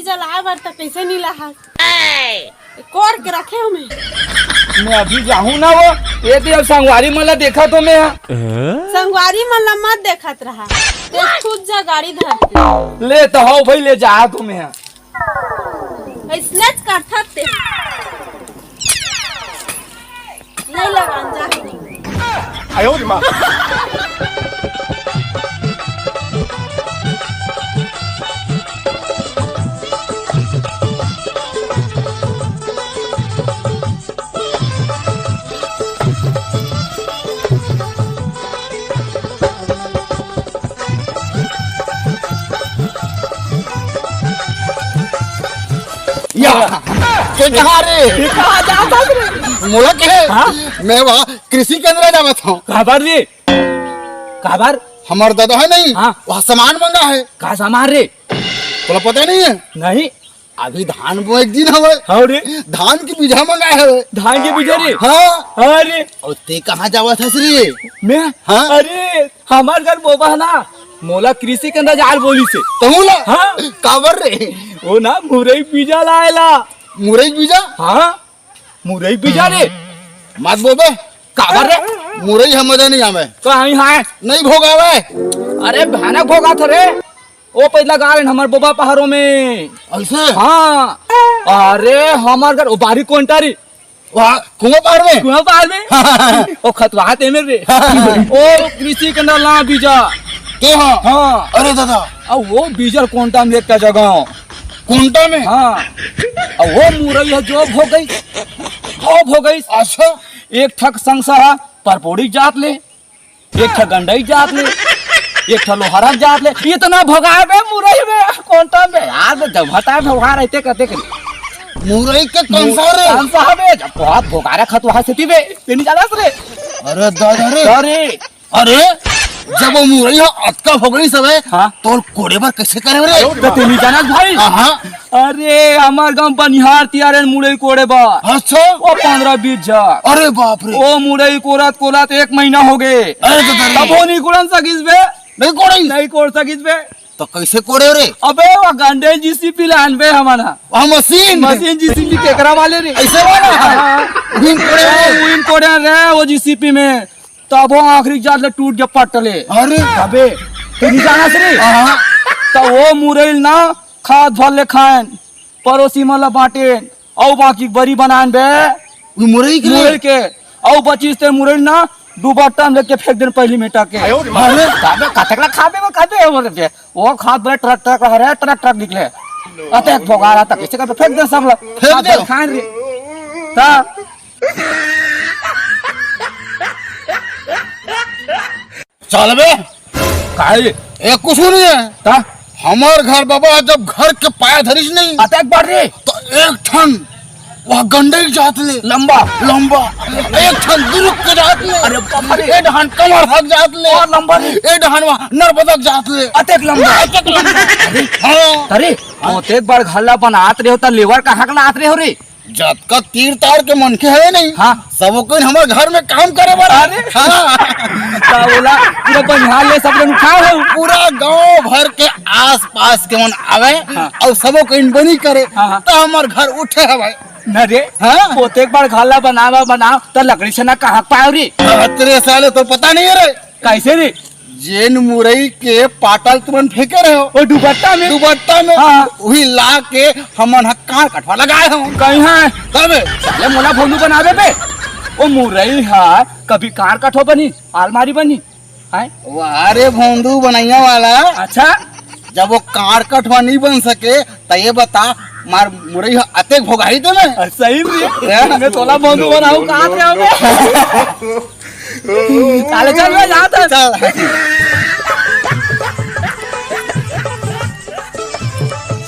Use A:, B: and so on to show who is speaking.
A: जलाए बर तक कैसे नहीं लहा कोर के रखे हमें।
B: मैं अभी जाऊँ ना वो ये तो अब संगवारी मला देखा तो मैं
A: संगवारी मला मत देखत रहा देख खुद जा गाड़ी धर
B: ले तो हो भाई ले जा तुम्हें
A: इसने करता ते नहीं लगान जा
B: आयो माँ
C: कहाँ रे मोला के मैं वहाँ कृषि केंद्र जावा था।
B: काबर रे काबर
C: हमार दादा है नहीं
B: हाँ।
C: वहाँ सामान मंगा है।
B: का सामान रे
C: तोला पता नहीं है
B: नहीं
C: अभी धान बो एक दिन हवे
B: हाँ रे
C: धान की बीजा मंगा है।
B: धान के बीजा रे
C: हाँ
B: अरे
C: और ते कहाँ जावा था रे
B: मैं
C: हाँ?
B: अरे हमार घर बोबा ना मोला कृषि के अंदर जार बोली से
C: तहुला
B: हाँ
C: काबर रे
B: वो ना मुरई बीजा लाएला
C: मुरई बीजा
B: हाँ मुरई बीजा रे
C: मत बोबे
B: काबर रे
C: मुरई हम मजा नहीं आवे
B: कहीं है
C: नहीं भोगावे।
B: अरे भयानक भोगा था रे वो पहला गाड़न हमार बोबा पहाड़ों में
C: ऐसे
B: हाँ अरे हमार घर बारी कोंटारी
C: वहाँ कुआं पार में
B: कुआं पार में ओ खतवाते में रे ओ कृषि के अंदर ला बीजा
C: के हाँ
B: हाँ
C: अरे दादा
B: अब वो बीजल कोंटा में एक जगह
C: कुंटा में
B: हाँ अब वो मुरई है जो हो गई
C: अच्छा
B: एक ठक संसा परपोड़ी जात ले एक ठक गंडई जात ले एक ठक लोहरा जात ले ये तो ना भोगाए बे मुरई में कोंटा में यार जब हटा भोगा रहते कहते
C: मुरई के कंसा रे
B: कंसा बे जब बहुत भोगारा खतवा से बे तेनी जालस रे
C: अरे दादा रे
B: अरे
C: अरे जब वो मुरई हो अटका हो गई सब है
B: हाँ?
C: तो कोड़े पर कैसे करे रे
B: तो तेनी जाना भाई
C: हाँ
B: अरे हमार गांव बनिहार तियारे मुरई कोड़े बा
C: अच्छा
B: वो 15-20 जा
C: अरे बाप रे
B: ओ मुरई कोरात 1 महीना हो गए
C: अरे दादा
B: तब वो नहीं कोड़न सकिस बे
C: नहीं कोड़ी
B: नहीं कोड़ सकिस बे
C: तो कैसे कोड़े रे
B: अबे वो गंडे जीसीपी लान बे हमारा
C: वहाँ मशीन
B: जीसीपी केकरा वाले रे
C: ऐसे वाला विन कोड़े रे
B: विन कोड़े रे वो जीसीपी में तब वो आखिरी जात ले टूट के पटले
C: अरे
B: अबे तू नहीं जाना रे
C: हाँ
B: तो वो मुरई ना खाद भर ले खाएं पड़ोसी मला बांटे और बाकी बड़ी बनान बे
C: मुरई
B: के और बची से मुरई ना दुबट्टा में लेके फेंक देन पहली मेटा के
C: अरे
B: कतकला खाबे वो खाद बड़े ट्रक निकले अते भोगा रहा था कैसे कर फेंक दे सब
C: फेंक दे
B: खाए रे ता
C: चल बे
B: काहे
C: ये कुछ नहीं है
B: ता
C: हमार घर बाबा जब घर के पाया धरिस नहीं
B: अते एक बार रे
C: तो एक ठन वहाँ गंडई जात ले
B: लंबा
C: एक ठन दुरुक के जात ले
B: अरे बाप रे
C: ए डहान कमर हक जात ले
B: और लंबा रे
C: ए डहान वहाँ नर्मदक जात ले
B: अते लंबा
C: हाँ
B: अरे मोते एक बार घल्ला बनात रे होता लेवर कहाँ का आत रे हो रे
C: जब का तीर तार के मन के है नहीं
B: हाँ
C: सब कोई हमारे घर में काम करे बड़ा
B: अरे
C: हाँ
B: ता बोला पूरा बनिहार ले सब लोग उठा हो
C: पूरा गांव भर के आस पास के मन आवे
B: हाँ।
C: और सबो को इन बनी करे
B: हाँ।
C: तो हमारे घर उठे है भाई
B: न रे
C: हाँ
B: पोते एक बार घाला बनाओ तो लकड़ी से ना कहाँ पाओ रे
C: तेरे साले तो पता नहीं है रे
B: कैसे रे
C: जेन मुरई के पाटल तुरन फेंके रहे हो
B: वो दुपट्टा में
C: हाँ। वही ला के हमन हक्का कटवा लगाए हम
B: कहीं है
C: तब
B: साले मोला भोलू बनावे बे वो मुरई है कभी कार कठो बनी अलमारी बनी है
C: अरे भोंदू बनैया वाला
B: अच्छा
C: जब वो कार कटवा नहीं बन सके तो ये बता मार मुरई अतेक भोगाई तो मैं
B: सही रे मैं तोला भोलू बनाऊं कहाँ से आओगे चल जा चल